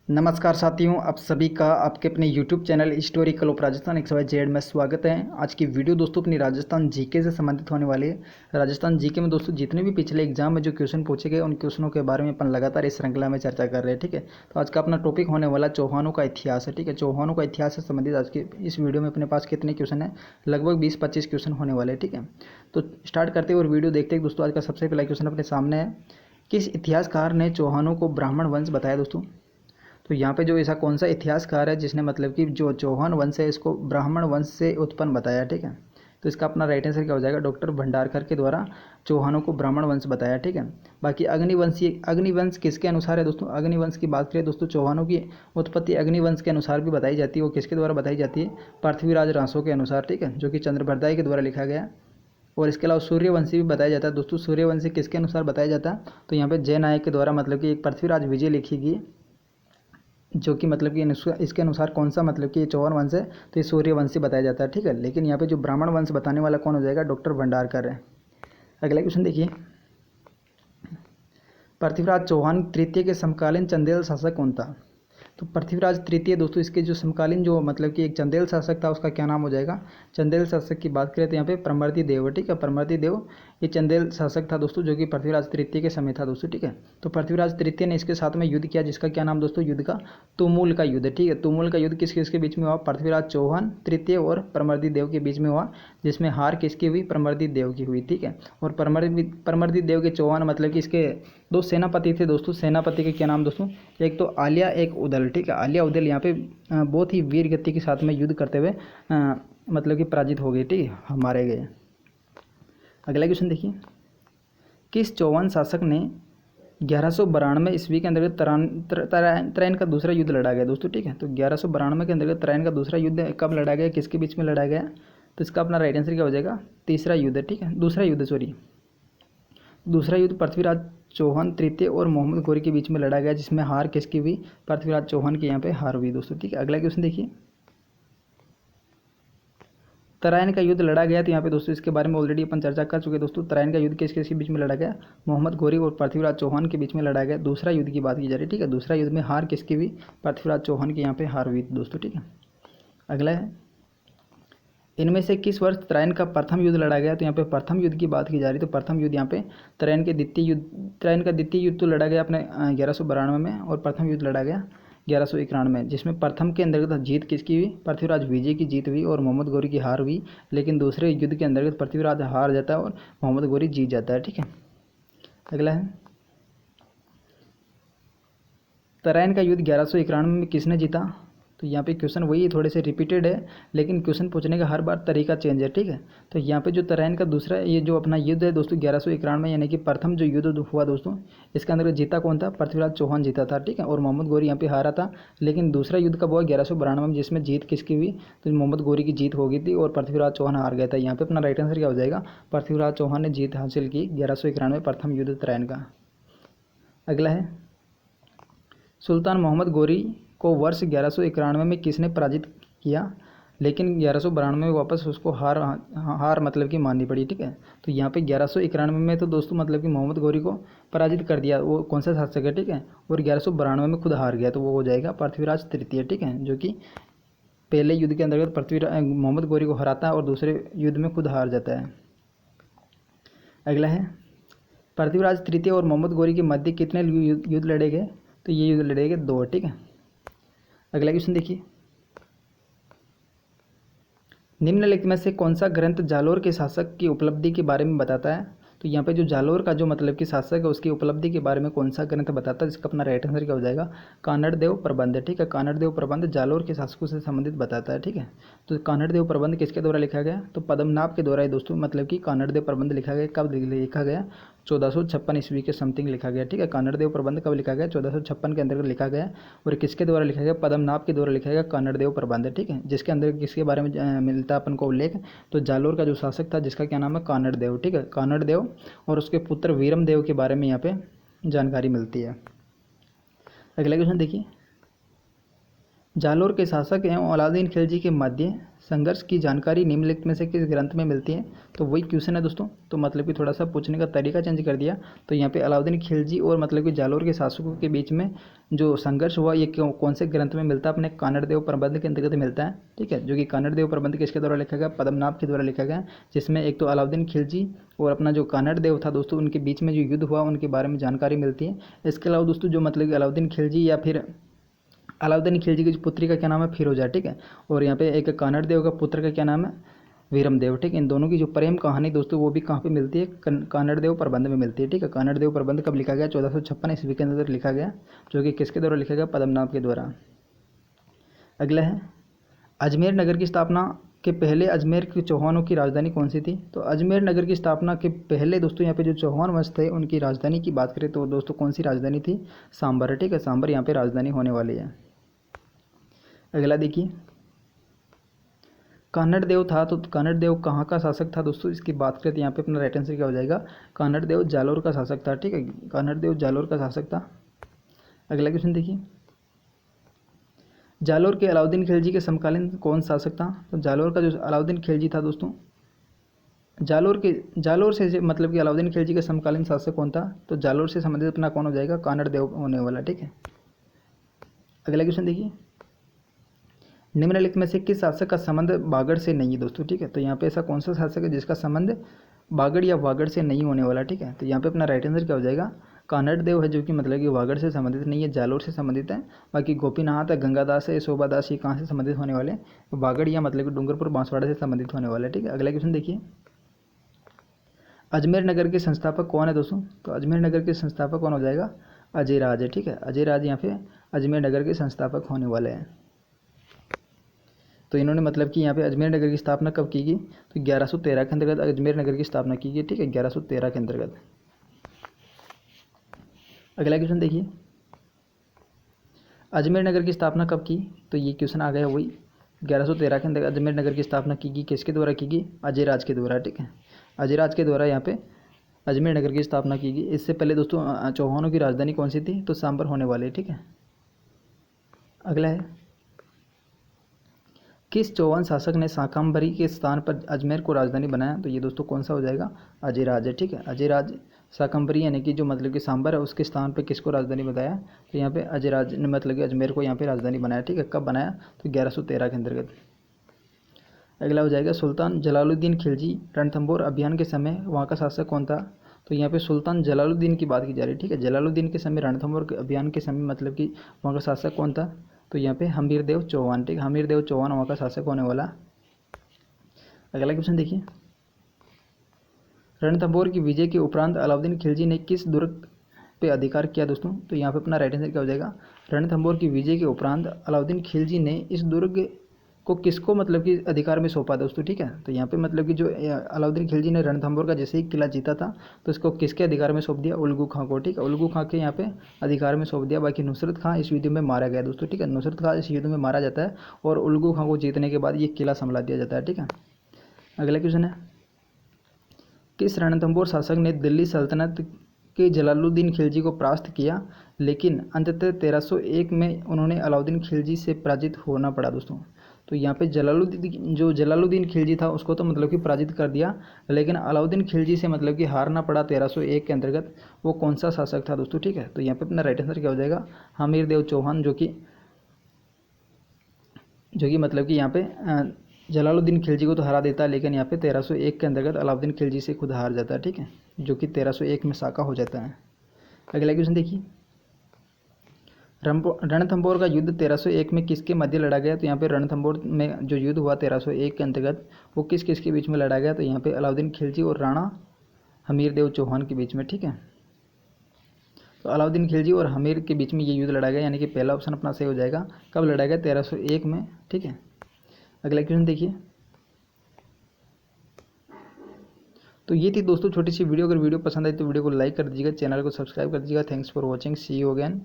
नमस्कार साथियों, आप सभी का आपके अपने YouTube channel historical of Rajasthan XYZ में स्वागत है। आज की वीडियो दोस्तों अपनी राजस्थान जीके से संबंधित होने वाली है। राजस्थान जीके में दोस्तों जितने भी पिछले एग्जाम में जो क्वेश्चन पूछे गए उन क्वेश्चनों के बारे में अपन लगातार इस श्रृंखला में चर्चा कर रहे हैं। ठीक है, तो आज का अपना टॉपिक होने वाला चौहानों का इतिहास है। ठीक है, चौहानों का इतिहास से संबंधित आज के इस वीडियो में अपने पास कितने क्वेश्चन है, लगभग 20-25 क्वेश्चन होने वाले हैं। ठीक है, तो स्टार्ट करते हैं और वीडियो देखते हैं। दोस्तों आज का सबसे पहला क्वेश्चन अपने सामने है, किस इतिहासकार ने चौहानों को ब्राह्मण वंश बताया। दोस्तों तो यहाँ पे जो ऐसा कौन सा इतिहासकार है जिसने मतलब कि जो चौहान वंश है इसको ब्राह्मण वंश से उत्पन्न बताया। ठीक है, तो इसका अपना राइट आंसर क्या हो जाएगा, डॉक्टर भंडारकर के द्वारा चौहानों को ब्राह्मण वंश बताया। ठीक है, बाकी अग्निवंश किसके अनुसार है। दोस्तों अग्निवंश की बात करें दोस्तों, चौहानों की उत्पत्ति अग्निवंश के अनुसार भी बताई जाती है। वो किसके द्वारा बताई जाती है, पृथ्वीराज रासो के अनुसार। ठीक है, जो कि चंद्रभरदाई के द्वारा लिखा गया। और इसके अलावा सूर्यवंशी भी बताया जाता है। दोस्तों सूर्यवंशी किसके अनुसार बताया जाता है, तो यहाँ पे जय नायक के द्वारा मतलब कि एक पृथ्वीराज विजय लिखी गई, जो कि मतलब कि इसके अनुसार कौन सा मतलब कि ये चौहान वंश है, तो ये सूर्यवंशी बताया जाता है। ठीक है, लेकिन यहाँ पे जो ब्राह्मण वंश बताने वाला कौन हो जाएगा, डॉक्टर भंडारकर है। अगला क्वेश्चन देखिए, पृथ्वीराज चौहान तृतीय के समकालीन चंदेल शासक कौन था। तो पृथ्वीराज तृतीय दोस्तों इसके जो समकालीन जो मतलब कि एक चंदेल शासक था उसका क्या नाम हो जाएगा। चंदेल शासक की बात करें तो यहाँ पे परमर्दी देव है। ठीक है, परमर्दी देव ये चंदेल शासक था दोस्तों, जो कि पृथ्वीराज तृतीय के समय था दोस्तों। ठीक है, तो पृथ्वीराज तृतीय ने इसके साथ में युद्ध किया, जिसका क्या नाम दोस्तों, युद्ध का तुमुल का युद्ध। ठीक है, तुमुल का युद्ध किस किसके बीच में हुआ, पृथ्वीराज चौहान तृतीय और परमर्दी देव के बीच में हुआ, जिसमें हार किसकी हुई, परमर्दी देव की हुई। ठीक है, और परमर्दी देव के चौहान मतलब कि इसके दो सेनापति थे दोस्तों। सेनापति के क्या नाम दोस्तों, एक तो आलिया एक उदल। ठीक है, आलिया उदल यहाँ पे बहुत ही वीर गति के साथ में युद्ध करते हुए मतलब कि पराजित हो गए। ठीक है, मारे गए। अगला क्वेश्चन देखिए, किस चौहान शासक ने 1192 ईस्वी के अंतर्गत तराइन का दूसरा युद्ध लड़ा गया दोस्तों। ठीक है, तो 1192 के अंतर्गत तराइन का दूसरा युद्ध कब लड़ा गया, किसके बीच में लड़ा गया, तो इसका अपना राइट आंसर क्या हो जाएगा, तीसरा युद्ध। ठीक है, दूसरा युद्ध पृथ्वीराज चौहान तृतीय और मोहम्मद गौरी के बीच में लड़ा गया, जिसमें हार किसकी हुई, पृथ्वीराज चौहान की यहाँ पे हार हुई दोस्तों। ठीक है, अगला क्वेश्चन देखिए, तराइन का युद्ध लड़ा गया, तो यहाँ पे दोस्तों इसके बारे में ऑलरेडी अपन चर्चा कर चुके हैं दोस्तों। तराइन का युद्ध किस किसके बीच में लड़ा गया, मोहम्मद गौरी और पृथ्वीराज चौहान के बीच में लड़ा गया। दूसरा युद्ध की बात की जा रही है। ठीक है, दूसरा युद्ध में हार किसकी हुई, पृथ्वीराज चौहान की यहाँ पे हार हुई दोस्तों। ठीक है, अगला है, इनमें से किस वर्ष तराइन का प्रथम युद्ध लड़ा गया, तो यहाँ पे प्रथम युद्ध की बात की जा रही है। तो प्रथम युद्ध यहाँ पे तराइन का द्वितीय युद्ध तो लड़ा गया अपने 1192 में, और प्रथम युद्ध लड़ा गया 1191 में, जिसमें प्रथम के अंतर्गत जीत किसकी हुई, पृथ्वीराज विजय की जीत हुई और मोहम्मद गौरी की हार हुई। लेकिन दूसरे युद्ध के अंतर्गत पृथ्वीराज हार जाता है और मोहम्मद गौरी जीत जाता है। ठीक है, अगला है, तराइन का युद्ध 1191 में किसने जीता। तो यहाँ पे क्वेश्चन वही थोड़े से रिपीटेड है, लेकिन क्वेश्चन पूछने का हर बार तरीका चेंज है। ठीक है, तो यहाँ पे जो तराइन का दूसरा ये जो अपना युद्ध है दोस्तों 1191 में, यानी कि प्रथम जो युद्ध हुआ दोस्तों, इसके अंदर जीता कौन था, पृथ्वीराज चौहान जीता था। ठीक है, और मोहम्मद गौरी यहाँ पे हारा था। लेकिन दूसरा युद्ध कब हुआ, 1192 में, जिसमें जीत किसकी हुई, तो मोहम्मद गौरी की जीत हो गई थी और पृथ्वीराज चौहान हार गया था। यहाँ पे अपना राइट आंसर क्या हो जाएगा, पृथ्वीराज चौहान ने जीत हासिल की 1191 प्रथम युद्ध तराइन का। अगला है, सुल्तान मोहम्मद गौरी को वर्ष 1191 में किसने पराजित किया, लेकिन 1192 में वापस उसको हार मतलब कि माननी पड़ी। ठीक है, तो यहाँ पे 1191 में तो दोस्तों मतलब कि मोहम्मद गौरी को पराजित कर दिया, वो कौन सा शासक है। ठीक है, और 1192 में खुद हार गया, तो वो हो जाएगा पृथ्वीराज तृतीय। ठीक है, जो कि पहले युद्ध के अंतर्गत पृथ्वीराज मोहम्मद गौरी को हराता है और दूसरे युद्ध में खुद हार जाता है। अगला है, पृथ्वीराज तृतीय और मोहम्मद गौरी के मध्य कितने युद्ध लड़े गए, तो ये युद्ध लड़े गए 2। ठीक है, अगला क्वेश्चन देखिए, निम्नलिखित में से कौन सा ग्रंथ जालोर के शासक की उपलब्धि के बारे में बताता है। तो यहाँ पे जो जालोर का जो मतलब कि शासक है उसकी उपलब्धि के बारे में कौन सा ग्रंथ बताता है, जिसका अपना राइट आंसर क्या हो जाएगा, कानड़ देव प्रबंध। ठीक है, कानड़ देव प्रबंध जालोर के शासकों से संबंधित बताता है। ठीक है, तो कानड़ देव प्रबंध किसके द्वारा लिखा गया, तो पद्मनाभ के द्वारा है दोस्तों। मतलब कि कानड़ देव प्रबंध लिखा गया, कब लिखा गया, 1456 ईस्वी के समथिंग लिखा गया। ठीक है, कानड़ देव प्रबंध कब लिखा गया, 1456 के अंतर्गत लिखा गया, और किसके द्वारा लिखा गया, पद्मनाभ के द्वारा लिखा गया कानड़ देव प्रबंध। ठीक है, जिसके अंदर किसके बारे में मिलता है अपन को उल्लेख, तो जालोर का जो शासक था जिसका क्या नाम है, कानड़ देव। ठीक है, कानड़ देव और उसके पुत्र वीरम देव के बारे में यहाँ पे जानकारी मिलती है। अगला क्वेश्चन देखिए, जालोर के शासक एवं अलाउद्दीन खिलजी के मध्य संघर्ष की जानकारी निम्नलिखित में से किस ग्रंथ में मिलती है। तो वही क्वेश्चन है दोस्तों। तो मतलब कि थोड़ा सा पूछने का तरीका चेंज कर दिया। तो यहाँ पे अलाउद्दीन खिलजी और मतलब कि जालोर के शासकों के बीच में जो संघर्ष हुआ ये कौन से ग्रंथ में मिलता है, अपने कानड़देव प्रबंध के अंतर्गत मिलता है। ठीक है, जो कि कानड़देव प्रबंध किसके द्वारा लिखा गया, पद्मनाभ के द्वारा लिखा गया, जिसमें एक तो अलाउद्दीन खिलजी और अपना जो कानड़देव था दोस्तों उनके बीच में जो युद्ध हुआ उनके बारे में जानकारी मिलती है। इसके अलावा दोस्तों जो मतलब कि अलाउद्दीन खिलजी या फिर अलाउद्दीन खिलजी की पुत्री का क्या नाम है, फिरोजा। ठीक है, और यहाँ पे एक कानड़देव का पुत्र का क्या नाम है, वीरमदेव। ठीक है, इन दोनों की जो प्रेम कहानी दोस्तों वो भी कहाँ पे मिलती है, कानड़देव प्रबंध में मिलती है। ठीक है, कानड़देव प्रबंध कब लिखा गया, 1456 ईस्वी के अंदर लिखा गया, जो कि किसके द्वारा लिखा गया, पद्मनाभ के द्वारा। अगला है अजमेर नगर की स्थापना के पहले अजमेर के चौहानों की राजधानी कौन सी थी। तो अजमेर नगर की स्थापना के पहले दोस्तों यहाँ पे जो चौहान वंश थे उनकी राजधानी की बात करें तो दोस्तों कौन सी राजधानी थी, सांबर। ठीक है, सांबर यहाँ पे राजधानी होने वाली है। अगला देखिए, कानड़देव था तो कानड़देव कहाँ का शासक था दोस्तों, इसकी बात करें तो यहाँ पे अपना राइट आंसर क्या हो जाएगा, कानड़देव जालोर का शासक था। ठीक है, कानड़देव जालोर का शासक था। अगला क्वेश्चन देखिए, जालोर के अलाउद्दीन खिलजी के समकालीन कौन शासक था। तो जालोर का जो अलाउद्दीन खिलजी था दोस्तों, जालोर से मतलब कि अलाउद्दीन खिलजी का समकालीन शासक कौन था, तो जालोर से संबंधित अपना कौन हो जाएगा, कानड़देव होने वाला। ठीक है, अगला क्वेश्चन देखिए, निम्नलिखित में से किस शासक का संबंध बागड़ से नहीं है दोस्तों। ठीक है, तो यहाँ पे ऐसा कौन सा शासक है जिसका संबंध बागड़ या वागड़ से नहीं होने वाला। ठीक है, तो यहाँ पे अपना राइट आंसर क्या हो जाएगा, कानड़देव है, जो कि मतलब कि वागड़ से संबंधित नहीं है, जालोर से संबंधित है। बाकी गोपीनाथ है, गंगादास है, शोभादास, ये कहाँ से संबंधित होने वाले, वागड़ या मतलब कि डूंगरपुर बांसवाड़ा से संबंधित होने वाले। ठीक है, अगला क्वेश्चन देखिए, अजमेर नगर के संस्थापक कौन है दोस्तों। तो अजमेर नगर के संस्थापक कौन हो जाएगा, अजयराज है। ठीक है, अजयराज यहाँ पे अजमेर नगर के संस्थापक होने वाले हैं। तो इन्होंने मतलब कि यहाँ पे अजमेर नगर की स्थापना कब की गई, तो 1113 के अंतर्गत अजमेर नगर की स्थापना की गई। ठीक है, 1113 के अंतर्गत। अगला क्वेश्चन देखिए, अजमेर नगर की स्थापना कब की, तो ये क्वेश्चन आ गया वही 1113 के अंतर्गत अजमेर नगर की स्थापना की गई, किसके द्वारा की गई, अजयराज के द्वारा। ठीक है, अजयराज के द्वारा यहाँ पे अजमेर नगर की स्थापना की गई। इससे पहले दोस्तों चौहानों की राजधानी कौन सी थी, तो सांबर होने वाली। ठीक है, अगला है किस चौहान शासक ने शाकंभरी के स्थान पर अजमेर को राजधानी बनाया। तो ये दोस्तों कौन सा हो जाएगा, अजयराज है। ठीक है, अजयराज शाकंभरी यानी कि जो मतलब कि सांबर है उसके स्थान पर किसको राजधानी बनाया, तो यहाँ पे अजयराज ने मतलब कि अजमेर को यहाँ पे राजधानी बनाया। ठीक है, कब बनाया, तो 1113 के अंतर्गत। अगला हो जाएगा सुल्तान जलालुद्दीन खिलजी रणथंभौर अभियान के समय वहाँ का शासक कौन था। तो यहाँ पे सुल्तान जलालुद्दीन की बात की जा रही है। ठीक है, जलालुद्दीन के समय रणथंभौर के अभियान के समय मतलब कि वहाँ का शासक कौन था, तो यहाँ पे हमीरदेव चौहान। ठीक है, हमीरदेव चौहान वहाँ का शासक होने वाला। अगला क्वेश्चन देखिए, रणथंभौर की विजय के उपरांत अलाउद्दीन खिलजी ने किस दुर्ग पे अधिकार किया दोस्तों। तो यहाँ पे अपना राइट आंसर क्या हो जाएगा, रणथंभौर की विजय के उपरांत अलाउद्दीन खिलजी ने इस दुर्ग को किसको मतलब कि अधिकार में सौंपा दोस्तों। ठीक है, तो यहाँ पे मतलब कि जो अलाउद्दीन खिलजी ने रणथंभौर का जैसे ही किला जीता था तो इसको किसके अधिकार में सौंप दिया, उल्गू खां को। ठीक है, उल्गू खां के यहाँ पे अधिकार में सौंप दिया। बाकी नुसरत खां इस युद्ध में मारा गया दोस्तों। ठीक है, नुसरत खां इस युद्ध में मारा जाता है और उल्गू खां को जीतने के बाद ये किला संभला दिया जाता है। ठीक है, अगला क्वेश्चन है किस रणथंभौर शासक ने दिल्ली सल्तनत के जलालुद्दीन खिलजी को परास्त किया, लेकिन अंततः 1301 में उन्होंने अलाउद्दीन खिलजी से पराजित होना पड़ा दोस्तों। तो यहाँ पे जलालुद्दीन खिलजी था उसको तो मतलब कि पराजित कर दिया, लेकिन अलाउद्दीन खिलजी से मतलब कि हारना पड़ा 1301 के अंतर्गत। वो कौन सा शासक था दोस्तों। ठीक है, तो यहाँ पे अपना राइट आंसर क्या हो जाएगा, हमीरदेव चौहान, जो कि मतलब कि यहाँ पे जलालुद्दीन खिलजी को तो हरा देता है, लेकिन यहाँ पे 1301 के अंतर्गत अलाउद्दीन खिलजी से खुद हार जाता है। ठीक है, जो कि 1301 में साका हो जाता है। अगला क्वेश्चन देखिए, रणथंभौर का युद्ध 1301 में किसके मध्य लड़ा गया। तो यहाँ पे रणथंभौर में जो युद्ध हुआ 1301 के अंतर्गत वो किस किस के बीच में लड़ा गया, तो यहाँ पे अलाउद्दीन खिलजी और राणा हमीरदेव चौहान के बीच में। ठीक है, तो अलाउद्दीन खिलजी और हमीर के बीच में ये युद्ध लड़ा गया, यानी कि पहला ऑप्शन अपना सही हो जाएगा। कब लड़ा गया, 1301 में। ठीक है, अगला क्वेश्चन देखिए, तो ये थी दोस्तों छोटी सी वीडियो। अगर वीडियो पसंद आई तो वीडियो को लाइक कर दीजिएगा, चैनल को सब्सक्राइब कर दीजिएगा। Thanks for watching, see you again.